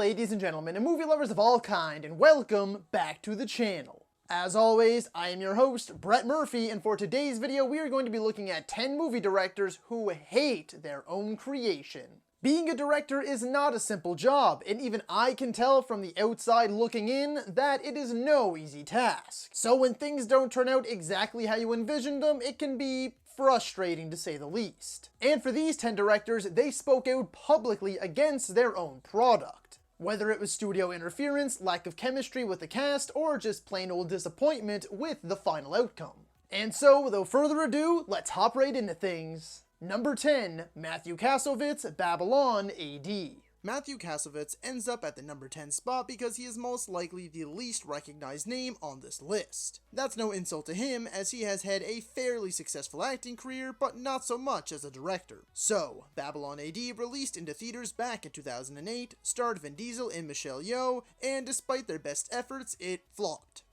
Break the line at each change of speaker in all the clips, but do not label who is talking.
ladies and gentlemen, and movie lovers of all kind, and welcome back to the channel. As always, I am your host, Brett Murphy, and for today's video, we are going to be looking at 10 movie directors who hate their own creation. Being a director is not a simple job, and even I can tell from the outside looking in that it is no easy task. So when things don't turn out exactly how you envisioned them, it can be frustrating to say the least. And for these 10 directors, they spoke out publicly against their own product. Whether it was studio interference, lack of chemistry with the cast, or just plain old disappointment with the final outcome. And so, without further ado, let's hop right into things. Number 10, Matthew Kachwitz, Babylon AD.
Matthew Kachwitz ends up at the number 10 spot because he is most likely the least recognized name on this list. That's no insult to him, as he has had a fairly successful acting career, but not so much as a director. So, Babylon AD released into theaters back in 2008, starred Vin Diesel and Michelle Yeoh, and despite their best efforts, it flopped.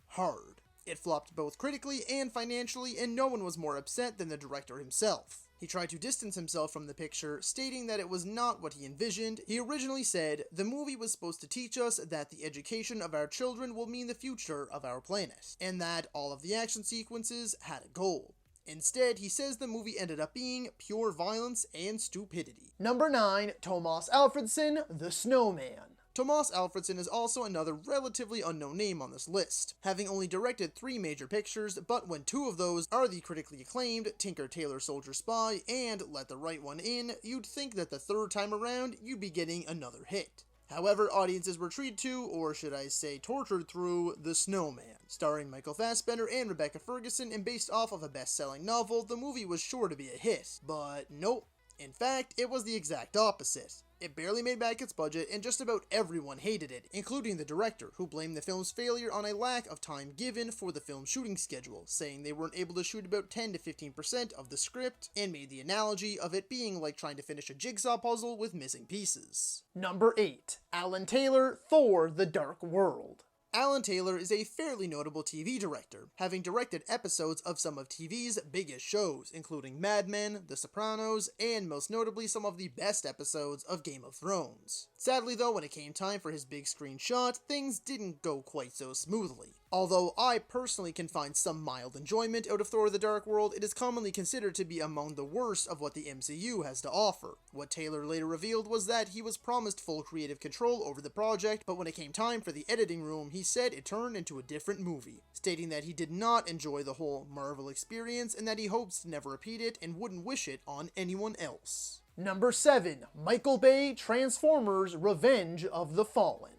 Hard. It flopped both critically and financially, and no one was more upset than the director himself. He tried to distance himself from the picture, stating that it was not what he envisioned. He originally said, "The movie was supposed to teach us that the education of our children will mean the future of our planet, and that all of the action sequences had a goal." Instead, he says the movie ended up being pure violence and stupidity.
Number 9, Tomas Alfredson, The Snowman.
Tomas Alfredson is also another relatively unknown name on this list, having only directed 3 major pictures, but when 2 of those are the critically acclaimed Tinker Tailor Soldier Spy and Let the Right One In, you'd think that the third time around you'd be getting another hit. However, audiences were treated to, or should I say tortured through, The Snowman. Starring Michael Fassbender and Rebecca Ferguson and based off of a best-selling novel, the movie was sure to be a hit. But nope. In fact, it was the exact opposite. It barely made back its budget, and just about everyone hated it, including the director, who blamed the film's failure on a lack of time given for the film's shooting schedule, saying they weren't able to shoot about 10 to 15% of the script, and made the analogy of it being like trying to finish a jigsaw puzzle with missing pieces.
Number 8, Alan Taylor, Thor: The Dark World.
Alan Taylor is a fairly notable TV director, having directed episodes of some of TV's biggest shows, including Mad Men, The Sopranos, and most notably some of the best episodes of Game of Thrones. Sadly though, when it came time for his big screen shot, things didn't go quite so smoothly. Although I personally can find some mild enjoyment out of Thor: The Dark World, it is commonly considered to be among the worst of what the MCU has to offer. What Taylor later revealed was that he was promised full creative control over the project, but when it came time for the editing room, he said it turned into a different movie, stating that he did not enjoy the whole Marvel experience and that he hopes to never repeat it and wouldn't wish it on anyone else.
Number 7, Michael Bay, Transformers: Revenge of the Fallen.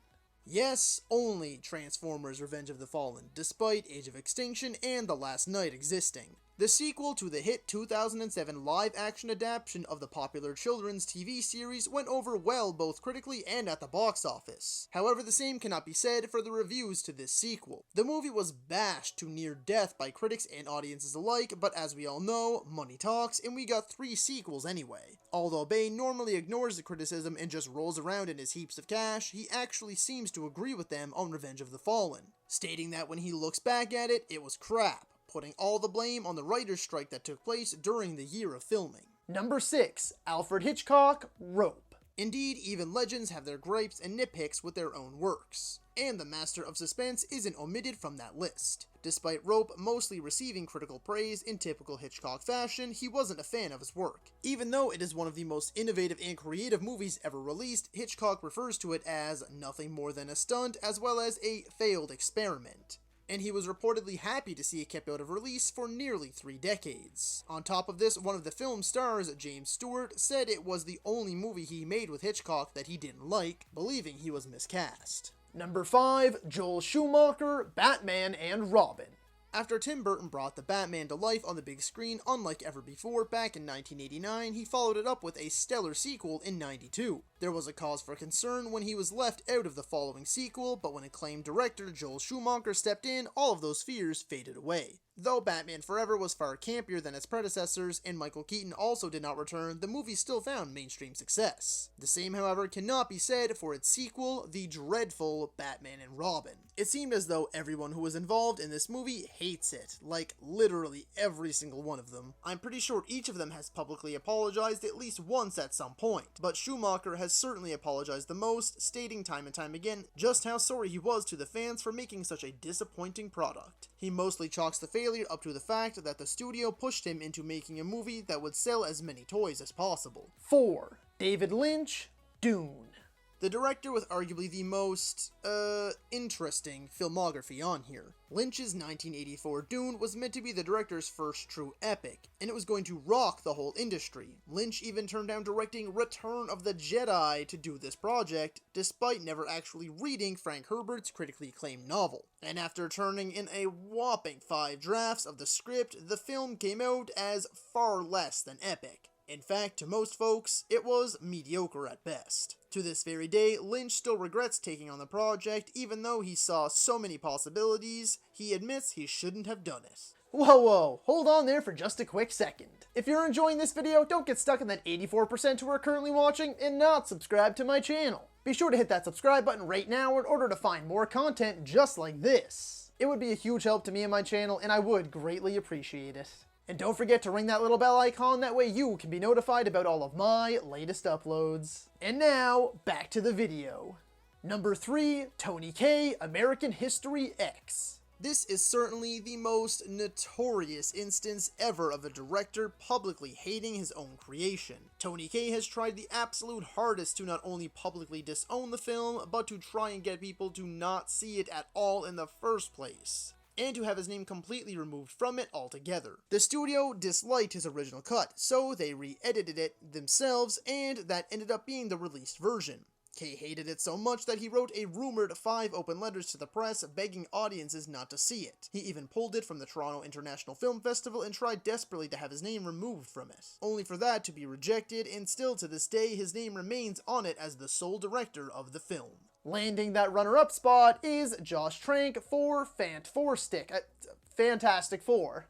Yes, only Transformers: Revenge of the Fallen, despite Age of Extinction and The Last Knight existing. The sequel to the hit 2007 live-action adaptation of the popular children's TV series went over well both critically and at the box office. However, the same cannot be said for the reviews to this sequel. The movie was bashed to near death by critics and audiences alike, but as we all know, money talks, and we got 3 sequels anyway. Although Bay normally ignores the criticism and just rolls around in his heaps of cash, he actually seems to agree with them on Revenge of the Fallen, stating that when he looks back at it, it was crap, putting all the blame on the writer's strike that took place during the year of filming.
Number 6, Alfred Hitchcock, Rope.
Indeed, even legends have their gripes and nitpicks with their own works, and the master of suspense isn't omitted from that list. Despite Rope mostly receiving critical praise in typical Hitchcock fashion, he wasn't a fan of his work. Even though it is one of the most innovative and creative movies ever released, Hitchcock refers to it as nothing more than a stunt as well as a failed experiment, and he was reportedly happy to see it kept out of release for nearly 3 decades. On top of this, one of the film's stars, James Stewart, said it was the only movie he made with Hitchcock that he didn't like, believing he was miscast.
Number 5, Joel Schumacher, Batman and Robin.
After Tim Burton brought the Batman to life on the big screen unlike ever before back in 1989, he followed it up with a stellar sequel in 92. There was a cause for concern when he was left out of the following sequel, but when acclaimed director Joel Schumacher stepped in, all of those fears faded away. Though Batman Forever was far campier than its predecessors, and Michael Keaton also did not return, the movie still found mainstream success. The same, however, cannot be said for its sequel, the dreadful Batman and Robin. It seemed as though everyone who was involved in this movie hates it, like literally every single one of them. I'm pretty sure each of them has publicly apologized at least once at some point, but Schumacher has certainly apologized the most, stating time and time again just how sorry he was to the fans for making such a disappointing product. He mostly chalks the failure up to the fact that the studio pushed him into making a movie that would sell as many toys as possible.
4. David Lynch, Dune.
The director with arguably the most, interesting filmography on here. Lynch's 1984 Dune was meant to be the director's first true epic, and it was going to rock the whole industry. Lynch even turned down directing Return of the Jedi to do this project, despite never actually reading Frank Herbert's critically acclaimed novel. And after turning in a whopping 5 drafts of the script, the film came out as far less than epic. In fact, to most folks, it was mediocre at best. To this very day, Lynch still regrets taking on the project, even though he saw so many possibilities, he admits he shouldn't have done it.
Whoa, hold on there for just a quick second. If you're enjoying this video, don't get stuck in that 84% who are currently watching and not subscribe to my channel. Be sure to hit that subscribe button right now in order to find more content just like this. It would be a huge help to me and my channel, and I would greatly appreciate it. And don't forget to ring that little bell icon, that way you can be notified about all of my latest uploads. And now, back to the video. Number 3, Tony K, American History X.
This is certainly the most notorious instance ever of a director publicly hating his own creation. Tony K has tried the absolute hardest to not only publicly disown the film, but to try and get people to not see it at all in the first place, and to have his name completely removed from it altogether. The studio disliked his original cut, so they re-edited it themselves, and that ended up being the released version. Kay hated it so much that he wrote a rumored 5 open letters to the press begging audiences not to see it. He even pulled it from the Toronto International Film Festival and tried desperately to have his name removed from it, only for that to be rejected, and still to this day his name remains on it as the sole director of the film.
Landing that runner-up spot is Josh Trank for Fantastic Four.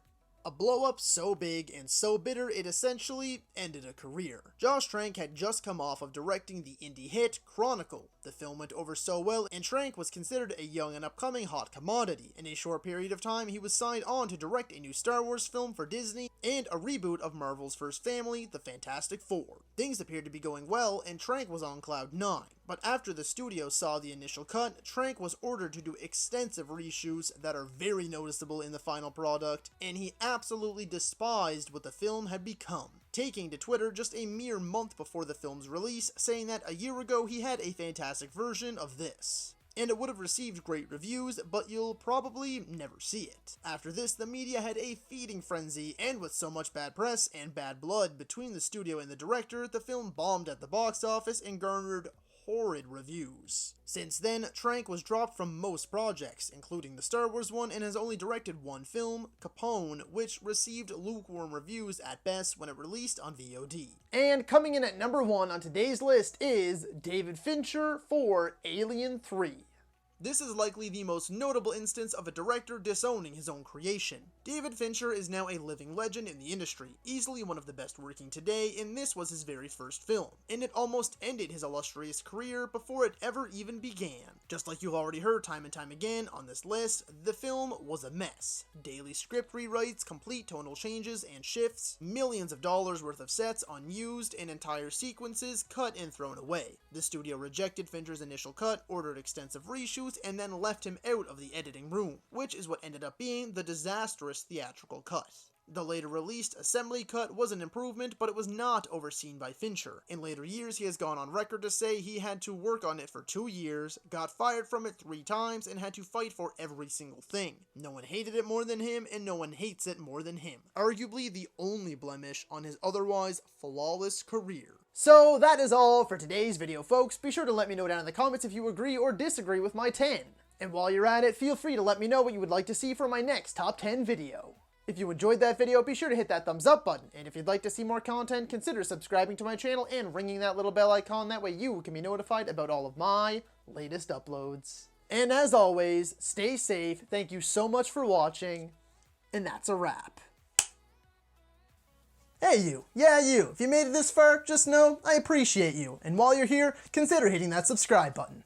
A blow-up so big and so bitter it essentially ended a career. Josh Trank had just come off of directing the indie hit Chronicle. The film went over so well, and Trank was considered a young and upcoming hot commodity. In a short period of time, he was signed on to direct a new Star Wars film for Disney and a reboot of Marvel's first family, the Fantastic Four. Things appeared to be going well, and Trank was on cloud 9. But after the studio saw the initial cut, Trank was ordered to do extensive reshoots that are very noticeable in the final product, and he absolutely despised what the film had become, taking to Twitter just a mere month before the film's release, saying that a year ago he had a fantastic version of this, and it would have received great reviews, but you'll probably never see it. After this, the media had a feeding frenzy, and with so much bad press and bad blood between the studio and the director, the film bombed at the box office and garnered horrid reviews. Since then, Trank was dropped from most projects, including the Star Wars one, and has only directed one film, Capone, which received lukewarm reviews at best when it released on VOD.
And coming in at number 1 on today's list is David Fincher for Alien 3.
This is likely the most notable instance of a director disowning his own creation. David Fincher is now a living legend in the industry, easily one of the best working today, and this was his very first film, and it almost ended his illustrious career before it ever even began. Just like you've already heard time and time again on this list, the film was a mess. Daily script rewrites, complete tonal changes and shifts, millions of dollars worth of sets unused, and entire sequences cut and thrown away. The studio rejected Fincher's initial cut, ordered extensive reshoots, and then left him out of the editing room, which is what ended up being the disastrous theatrical cut. The later released assembly cut was an improvement, but it was not overseen by Fincher. In later years, he has gone on record to say he had to work on it for 2 years, got fired from it 3 times, and had to fight for every single thing. No one hated it more than him, and no one hates it more than him. Arguably the only blemish on his otherwise flawless career.
So that is all for today's video, folks. Be sure to let me know down in the comments if you agree or disagree with my 10. And while you're at it, feel free to let me know what you would like to see for my next top 10 video. If you enjoyed that video, be sure to hit that thumbs up button, and if you'd like to see more content, consider subscribing to my channel and ringing that little bell icon, that way you can be notified about all of my latest uploads. And as always, stay safe, thank you so much for watching, and that's a wrap. Hey you, yeah you, if you made it this far, just know I appreciate you, and while you're here, consider hitting that subscribe button.